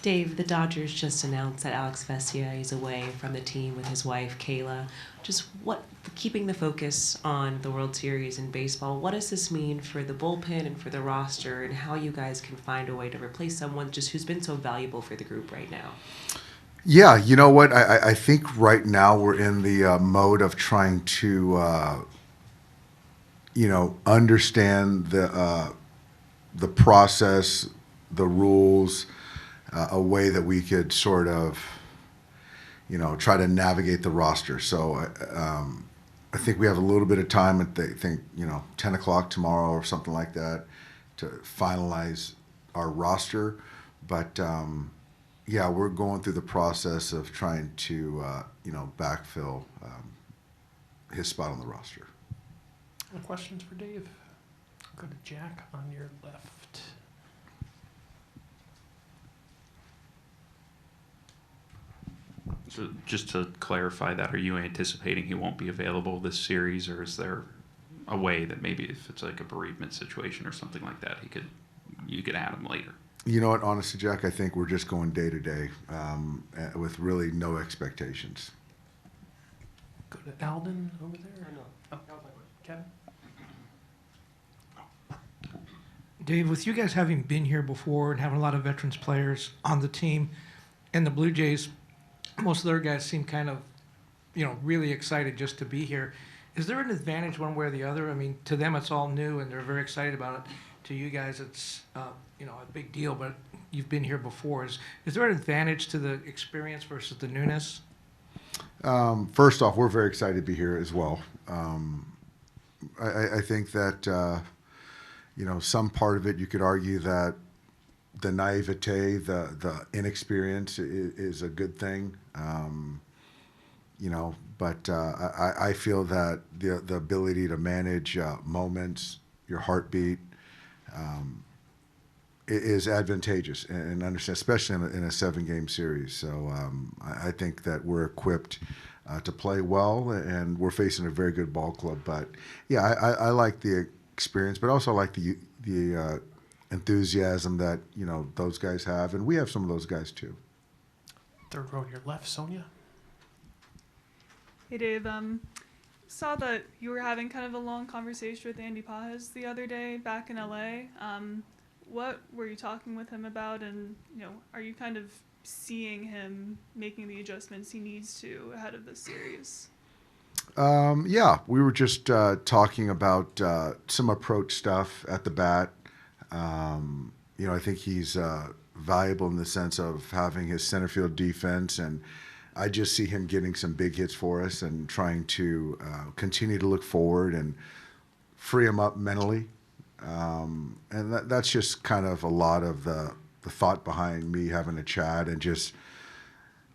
Dave, the Dodgers just announced that Alex Vesia is away from the team with his wife, Kayla. Just keeping the focus on the World Series in baseball, what does this mean for the bullpen and for the roster, and how you guys can find a way to replace someone just who's been so valuable for the group right now? Yeah, you know what? I think right now we're in the mode of trying to, understand the process, the rules, a way that we could sort of, try to navigate the roster. So I think we have a little bit of time at 10 o'clock tomorrow or something like that to finalize our roster. But yeah, we're going through the process of trying to, backfill his spot on the roster. Any questions for Dave? Go to Jack on your left. So just to clarify that, are you anticipating he won't be available this series, or is there a way that maybe if it's like a bereavement situation or something like that, you could add him later? You know what, honestly, Jack, I think we're just going day to day with really no expectations. Go to Alden over there. Oh, Kevin. Dave, with you guys having been here before and having a lot of veterans players on the team, and the Blue Jays, most of their guys seem kind of, really excited just to be here. Is there an advantage one way or the other? I mean, to them it's all new and they're very excited about it. To you guys, it's a big deal, but you've been here before. Is there an advantage to the experience versus the newness? First off, we're very excited to be here as well. I think that some part of it you could argue that the naivete, the inexperience is a good thing. But I feel that the ability to manage moments, your heartbeat, is advantageous and understand, especially in a 7-game series. So I think that we're equipped to play well, and we're facing a very good ball club. But yeah, I like the experience, but also I like the enthusiasm that those guys have, and we have some of those guys too. Third row to your left, Sonia. Hey Dave, saw that you were having kind of a long conversation with Andy Pajes the other day back in LA. What were you talking with him about, and are you kind of seeing him making the adjustments he needs to ahead of this series? Yeah, we were just talking about some approach stuff at the bat. I think he's valuable in the sense of having his center field defense, and I just see him getting some big hits for us and trying to continue to look forward and free him up mentally. And that's just kind of a lot of the thought behind me having a chat and just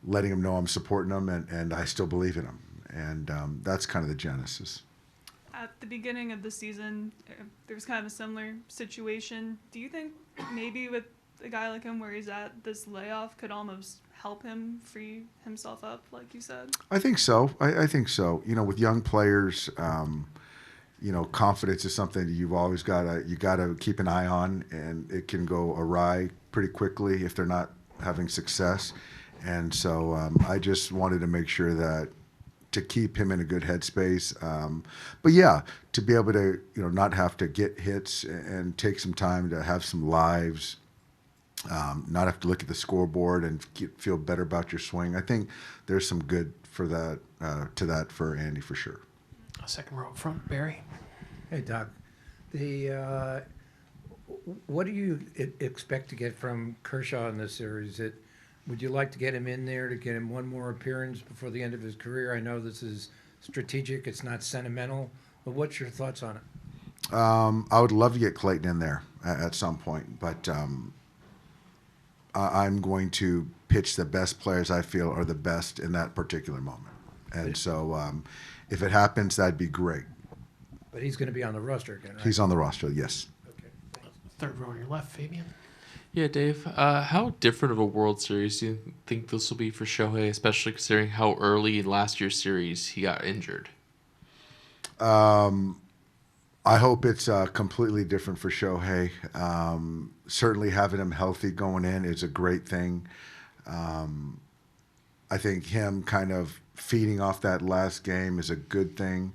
letting him know I'm supporting him and I still believe in him. And that's kind of the genesis. At the beginning of the season, there was kind of a similar situation. Do you think maybe with a guy like him where he's at, this layoff could almost help him free himself up, like you said? I think so. I think so. With young players, confidence is something that you've always got to keep an eye on, and it can go awry pretty quickly if they're not having success. And so I just wanted to make sure that to keep him in a good headspace. But yeah, to be able to, not have to get hits and take some time to have some lives, not have to look at the scoreboard and feel better about your swing. I think there's some good for that, for Andy for sure. Second row up front, Barry. Hey, Doc. What do you expect to get from Kershaw in this series? Would you like to get him in there to get him one more appearance before the end of his career? I know this is strategic, it's not sentimental, but what's your thoughts on it? I would love to get Clayton in there at some point, but I'm going to pitch the best players I feel are the best in that particular moment. And so if it happens, that'd be great. But he's going to be on the roster again, right? He's on the roster, yes. Okay. Third row to your left, Fabian. Yeah, Dave. How different of a World Series do you think this will be for Shohei, especially considering how early in last year's series he got injured? I I hope it's completely different for Shohei. Certainly having him healthy going in is a great thing. I think him kind of feeding off that last game is a good thing.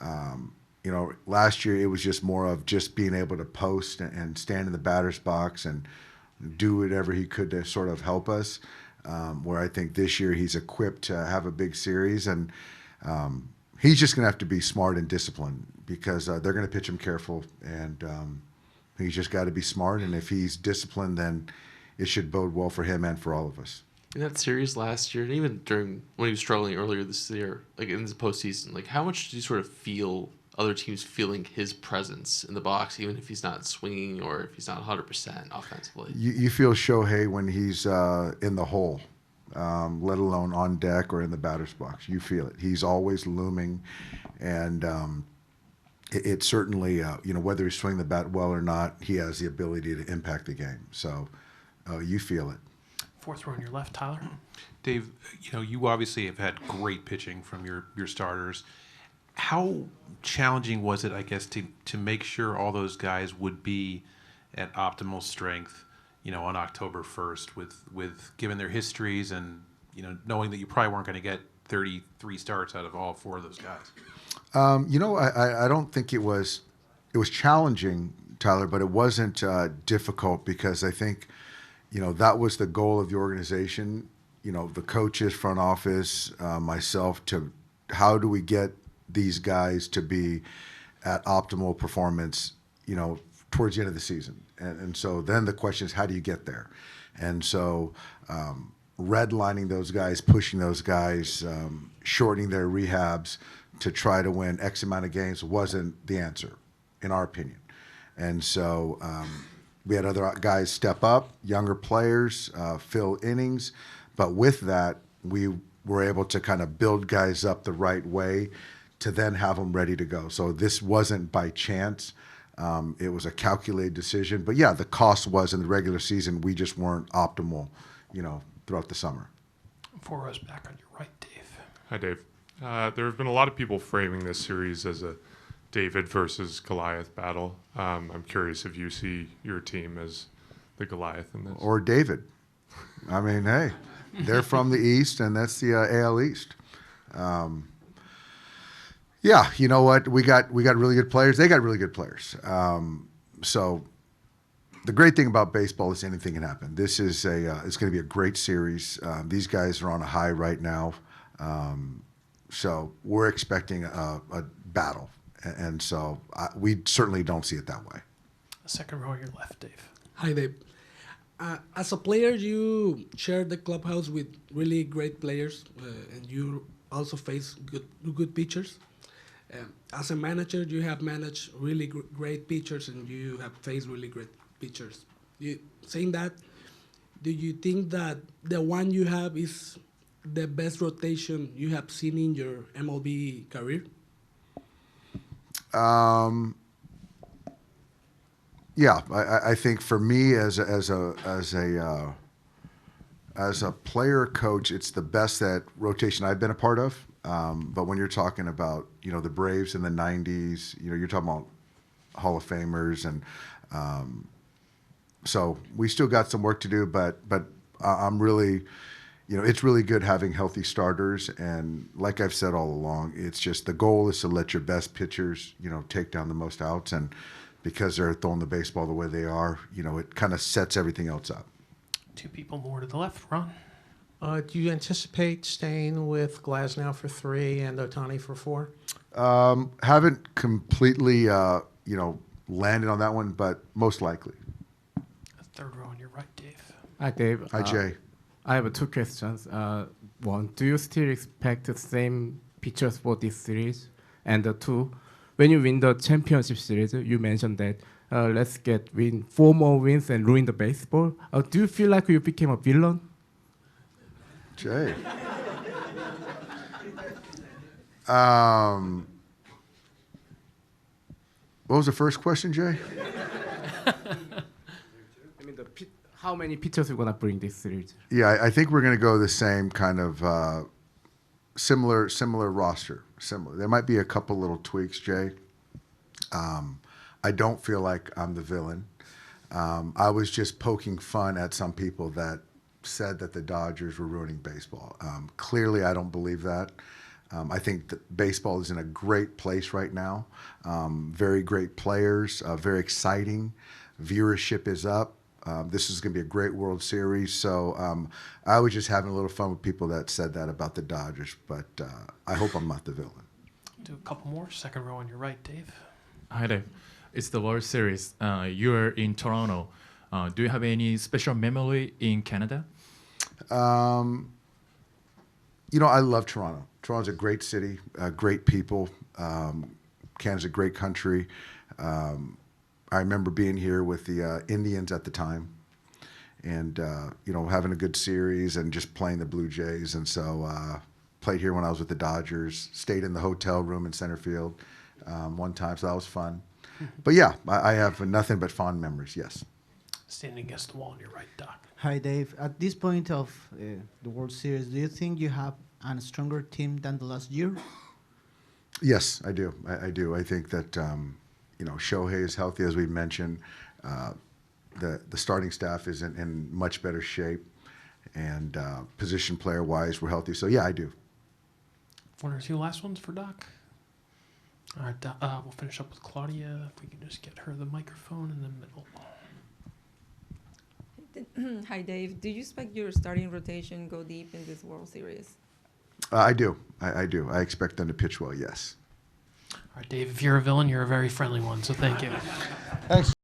You know, last year it was just more of just being able to post and stand in the batter's box and do whatever he could to sort of help us. Where I think this year he's equipped to have a big series, and he's just going to have to be smart and disciplined because they're going to pitch him careful, and he's just got to be smart. And if he's disciplined, then it should bode well for him and for all of us. In that series last year, and even during when he was struggling earlier this year, like in the postseason, like how much did you sort of feel other teams feeling his presence in the box, even if he's not swinging or if he's not 100% offensively? You feel Shohei when he's in the hole, let alone on deck or in the batter's box. You feel it. He's always looming, and it certainly, you know, whether he's swinging the bat well or not, he has the ability to impact the game. So you feel it. Fourth row on your left, Tyler. Dave, you know, you obviously have had great pitching from your starters. How challenging was it, I guess, to make sure all those guys would be at optimal strength, you know, on October 1st with given their histories and, you know, knowing that you probably weren't going to get 33 starts out of all four of those guys? You know, I don't think it was challenging, Tyler, but it wasn't difficult because I think, you know, that was the goal of the organization, you know, the coaches, front office, myself, to how do we get these guys to be at optimal performance, you know, towards the end of the season. And so then the question is, how do you get there? And so redlining those guys, pushing those guys, shortening their rehabs to try to win X amount of games wasn't the answer, in our opinion. And so we had other guys step up, younger players, fill innings. But with that, we were able to kind of build guys up the right way to then have them ready to go. So this wasn't by chance. It was a calculated decision. But yeah, the cost was in the regular season, we just weren't optimal, you know, throughout the summer. 4 rows back on your right, Dave. Hi, Dave. There have been a lot of people framing this series as a David versus Goliath battle. I'm curious if you see your team as the Goliath in this. Or David. I mean, hey, they're from the East, and that's the AL East. Yeah, you know what? We got really good players. They got really good players. So the great thing about baseball is anything can happen. This is it's going to be a great series. These guys are on a high right now. So we're expecting a battle. And so we certainly don't see it that way. Second row on your left, Dave. Hi, Dave. As a player, you share the clubhouse with really great players, and you also face good pitchers. As a manager, you have managed really great pitchers, and you have faced really great pitchers. Saying that, do you think that the one you have is the best rotation you have seen in your MLB career? Yeah, I think for me as a player coach, it's the best that rotation I've been a part of. But when you're talking about, you know, the Braves in the 90s, you know, you're talking about Hall of Famers, and so we still got some work to do. But I'm really, you know, it's really good having healthy starters. And like I've said all along, it's just the goal is to let your best pitchers, you know, take down the most outs. And because they're throwing the baseball the way they are, you know, it kind of sets everything else up. 2 people more to the left, Ron. Do you anticipate staying with Glasnow for 3 and Ohtani for 4? Haven't completely, you know, landed on that one, but most likely. Third row on your right, Dave. Hi, Dave. Hi, Jay. I have 2 questions. One, do you still expect the same pitchers for this series? And 2, when you win the championship series, you mentioned that let's win 4 more wins and ruin the baseball. Do you feel like you became a villain? Jay. What was the first question, Jay? I mean, how many pitchers are going to bring this series? Yeah, I think we're going to go the same kind of similar roster. Similar. There might be a couple little tweaks, Jay. I don't feel like I'm the villain. I was just poking fun at some people that said that the Dodgers were ruining baseball. Clearly, I don't believe that. I think that baseball is in a great place right now. Very great players, very exciting. Viewership is up. This is going to be a great World Series. So I was just having a little fun with people that said that about the Dodgers, but I hope I'm not the villain. Do a couple more. Second row on your right, Dave. Hi there. It's the World Series. You're in Toronto. Do you have any special memory in Canada? You know, I love Toronto. Toronto's a great city, great people. Canada's a great country. I remember being here with the Indians at the time and, you know, having a good series and just playing the Blue Jays. And so played here when I was with the Dodgers, stayed in the hotel room in center field one time, so that was fun. But yeah, I have nothing but fond memories, yes. Standing against the wall on your right, Doc. Hi, Dave. At this point of the World Series, do you think you have a stronger team than the last year? Yes, I do. I do. I think that, you know, Shohei is healthy, as we mentioned. The starting staff is in much better shape. And position player-wise, we're healthy. So, yeah, I do. One or two last ones for Doc. All right, we'll finish up with Claudia. If we can just get her the microphone in the middle. Hi, Dave. Do you expect your starting rotation go deep in this World Series? I do. I do. I expect them to pitch well, yes. All right, Dave, if you're a villain, you're a very friendly one, so thank you. Thanks.